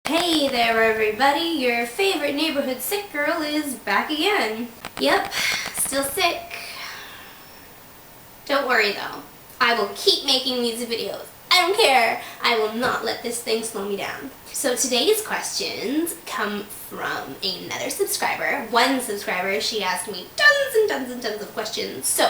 Hey there everybody, your favorite neighborhood sick girl is back again. Yep, still sick. Don't worry though, I will keep making these videos. I don't care. I will not let this thing slow me down. So today's questions come from another subscriber. One subscriber, she asked me tons and tons and tons of questions. So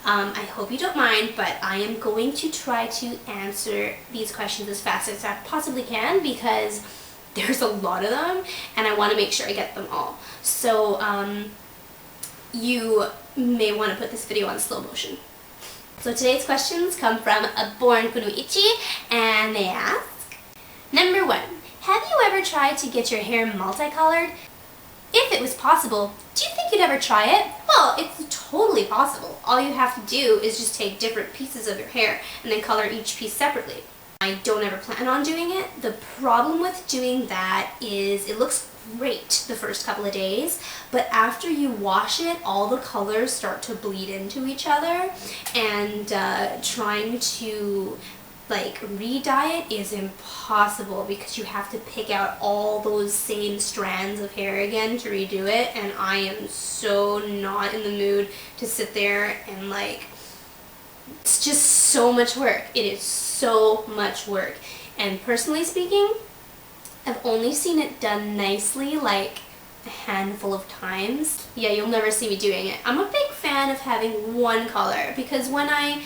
I hope you don't mind, but I am going to try to answer these questions as fast as I possibly can because there's a lot of them and I want to make sure I get them all. So you may want to put this video on slow motion. So today's questions come from aBornKunoichi and they ask, number 1, have you ever tried to get your hair multicolored? If it was possible, do you think you'd ever try it? Well, it's totally possible. All you have to do is just take different pieces of your hair and then color each piece separately. I don't ever plan on doing it. The problem with doing that is it looks great the first couple of days, but after you wash it, all the colors start to bleed into each other, and trying to re-dye it is impossible because you have to pick out all those same strands of hair again to redo it, and I am so not in the mood to sit there and it's just so much work. It is so much work. And personally speaking, I've only seen it done nicely a handful of times. Yeah, you'll never see me doing it. I'm a big fan of having one color because when I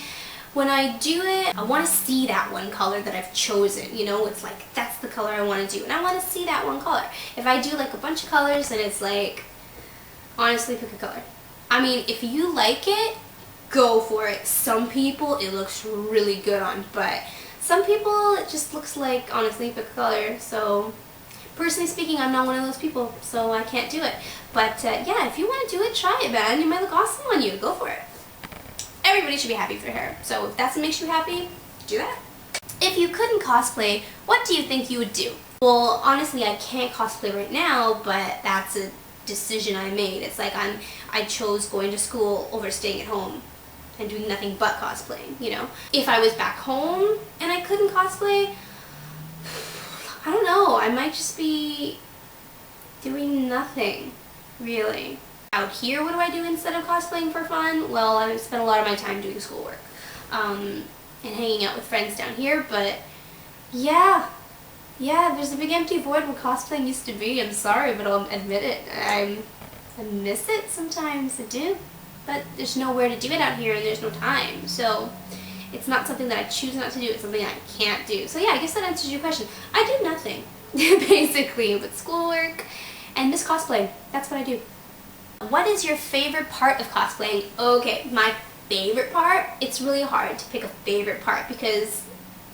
do it, I want to see that one color that I've chosen. You know, it's that's the color I want to do and I want to see that one color. If I do a bunch of colors, then it's honestly, pick a color. I mean, if you like it, go for it. Some people it looks really good on, but some people it just looks honestly, pick a color. So personally speaking, I'm not one of those people, so I can't do it. But yeah, if you want to do it, try it, man. It might look awesome on you. Go for it. Everybody should be happy with their hair, so if that makes you happy, do that. If you couldn't cosplay, what do you think you would do? Well, honestly, I can't cosplay right now, but that's a decision I made. It's I chose going to school over staying at home and doing nothing but cosplaying, you know. If I was back home and I couldn't cosplay, I don't know, I might just be doing nothing, really. Out here, what do I do instead of cosplaying for fun? Well, I spend a lot of my time doing schoolwork and hanging out with friends down here, but yeah, there's a big empty void where cosplaying used to be. I'm sorry, but I'll admit it. I miss it sometimes, I do. But there's nowhere to do it out here and there's no time. So it's not something that I choose not to do, it's something I can't do. So yeah, I guess that answers your question. I do nothing, basically, but schoolwork and miss cosplay. That's what I do. What is your favorite part of cosplaying? Okay, my favorite part, it's really hard to pick a favorite part because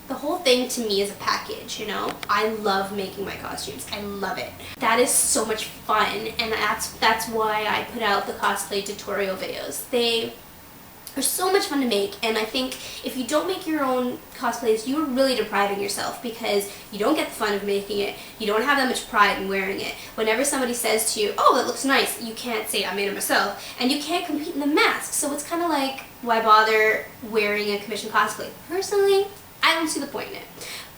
the whole thing to me is a package, you know? I love making my costumes. I love it. That is so much fun, and that's why I put out the cosplay tutorial videos. They are so much fun to make, and I think if you don't make your own cosplays, you're really depriving yourself because you don't get the fun of making it. You don't have that much pride in wearing it. Whenever somebody says to you, oh, that looks nice, you can't say, I made it myself, and you can't compete in the mask. So it's kind of why bother wearing a commissioned cosplay? Personally, I don't see the point in it.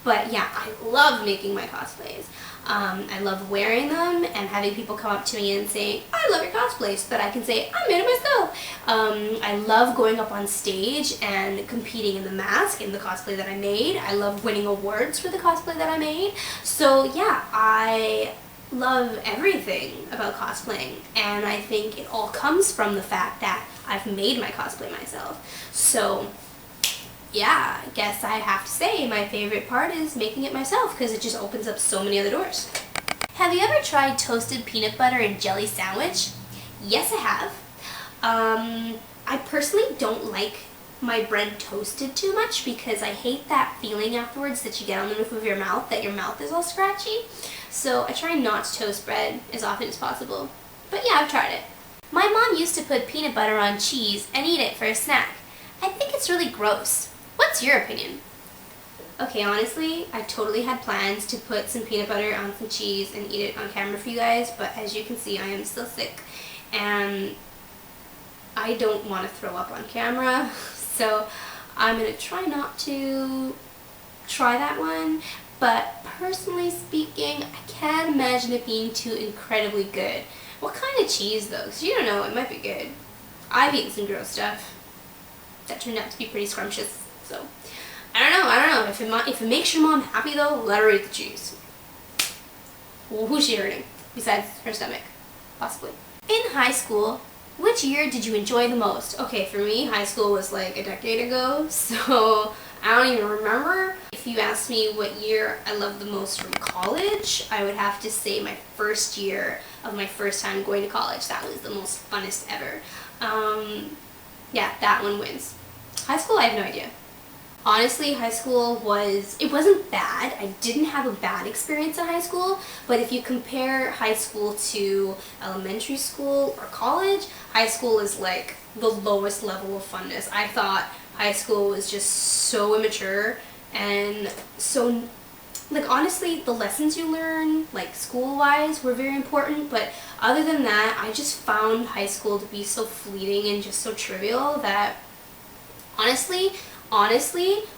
But yeah, I love making my cosplays. I love wearing them and having people come up to me and say, I love your cosplay, so that I can say, I made it myself. I love going up on stage and competing in the mask in the cosplay that I made. I love winning awards for the cosplay that I made. So yeah, I love everything about cosplaying, and I think it all comes from the fact that I've made my cosplay myself. So yeah, I guess I have to say my favorite part is making it myself because it just opens up so many other doors. Have you ever tried toasted peanut butter and jelly sandwich? Yes, I have. I personally don't like my bread toasted too much because I hate that feeling afterwards that you get on the roof of your mouth, that your mouth is all scratchy. So I try not to toast bread as often as possible. But yeah, I've tried it. My mom used to put peanut butter on cheese and eat it for a snack. I think it's really gross. What's your opinion? Okay, honestly, I totally had plans to put some peanut butter on some cheese and eat it on camera for you guys, but as you can see, I am still sick and I don't want to throw up on camera, so I'm going to try not to try that one. But personally speaking, I can't imagine it being too incredibly good. What kind of cheese though? Because you don't know, it might be good. I've eaten some gross stuff that turned out to be pretty scrumptious, so I don't know. If it makes your mom happy though, let her eat the cheese. Well, who's she hurting? Besides her stomach, possibly. In high school, which year did you enjoy the most? Okay, for me, high school was like a decade ago, so I don't even remember. If you asked me what year I loved the most from college, I would have to say my first year of my first time going to college. That was the most funnest ever. Yeah, that one wins. High school, I have no idea. Honestly, high school wasn't bad. I didn't have a bad experience in high school, but if you compare high school to elementary school or college, high school is like the lowest level of funness. I thought high school was just so immature and so, like, honestly, the lessons you learn, like, school-wise, were very important, but other than that, I just found high school to be so fleeting and just so trivial that, honestly,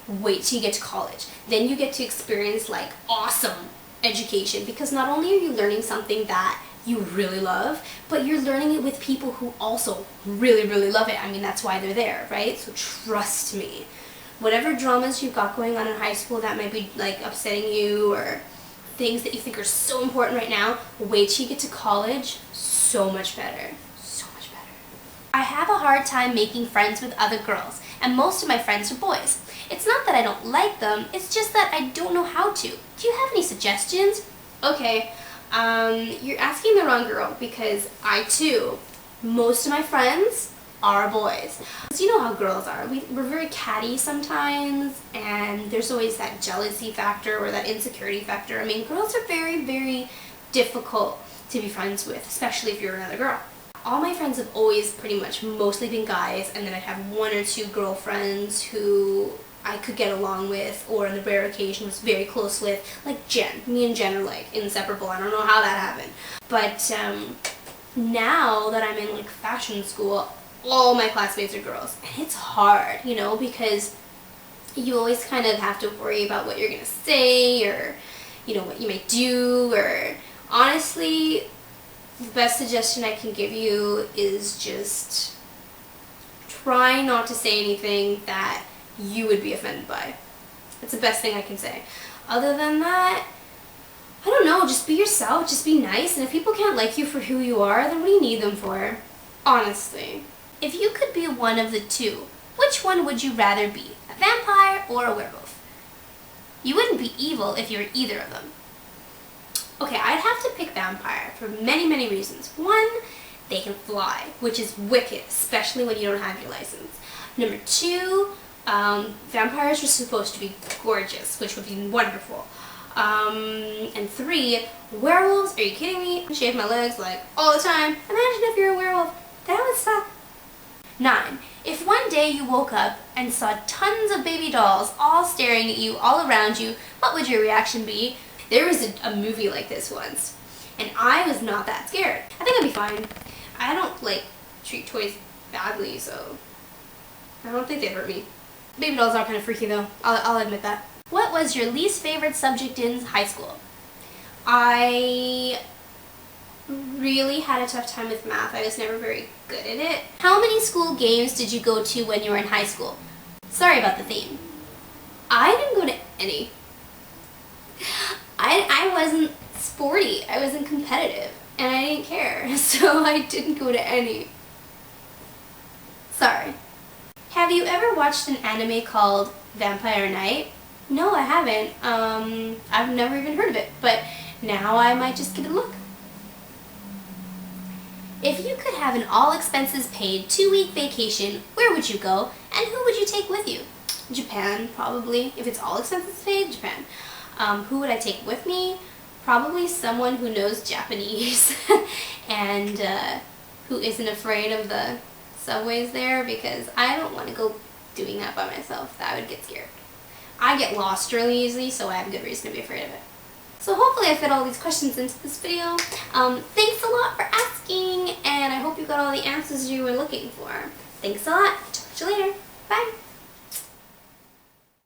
wait till you get to college. Then you get to experience, like, awesome education, because not only are you learning something that you really love, but you're learning it with people who also really, really love it. I mean, that's why they're there, right? So trust me. Whatever dramas you've got going on in high school that might be like upsetting you or things that you think are so important right now, wait till you get to college, so much better. So much better. I have a hard time making friends with other girls, and most of my friends are boys. It's not that I don't like them, it's just that I don't know how to. Do you have any suggestions? Okay, you're asking the wrong girl, because I too, most of my friends are boys. So you know how girls are. We're very catty sometimes, and there's always that jealousy factor or that insecurity factor. I mean, girls are very, very difficult to be friends with, especially if you're another girl. All my friends have always pretty much mostly been guys, and then I'd have one or two girlfriends who I could get along with, or on the rare occasion was very close with, like Jen. Me and Jen are like inseparable. I don't know how that happened. But now that I'm in like fashion school, all my classmates are girls, and it's hard, you know, because you always kind of have to worry about what you're gonna say, or, you know, what you may do, or honestly, the best suggestion I can give you is just try not to say anything that you would be offended by. It's the best thing I can say. Other than that, I don't know, just be yourself, just be nice, and if people can't like you for who you are, then what do you need them for? Honestly. If you could be one of the two, which one would you rather be? A vampire or a werewolf? You wouldn't be evil if you were either of them. Okay, I'd have to pick vampire for many, many reasons. One, they can fly, which is wicked, especially when you don't have your license. Number two, vampires are supposed to be gorgeous, which would be wonderful. And three, werewolves, are you kidding me? I shave my legs like all the time. Imagine if you're a werewolf. That would suck. 9. If one day you woke up and saw tons of baby dolls all staring at you all around you, what would your reaction be? There was a movie like this once, and I was not that scared. I think I'd be fine. I don't like treat toys badly, so I don't think they'd hurt me. Baby dolls are kind of freaky though, I'll admit that. What was your least favorite subject in high school? I really had a tough time with math. I was never very good at it. How many school games did you go to when you were in high school? Sorry about the theme. I didn't go to any. I wasn't sporty. I wasn't competitive. And I didn't care. So I didn't go to any. Sorry. Have you ever watched an anime called Vampire Knight? No, I haven't. I've never even heard of it. But now I might just give it a look. If you could have an all-expenses-paid 2-week vacation, where would you go, and who would you take with you? Japan, probably. If it's all expenses paid, Japan. Who would I take with me? Probably someone who knows Japanese and who isn't afraid of the subways there, because I don't want to go doing that by myself. That would get scared. I get lost really easily, so I have a good reason to be afraid of it. So hopefully I fit all these questions into this video. Thanks a lot for asking, and I hope you got all the answers you were looking for. Thanks a lot. Talk to you later. Bye.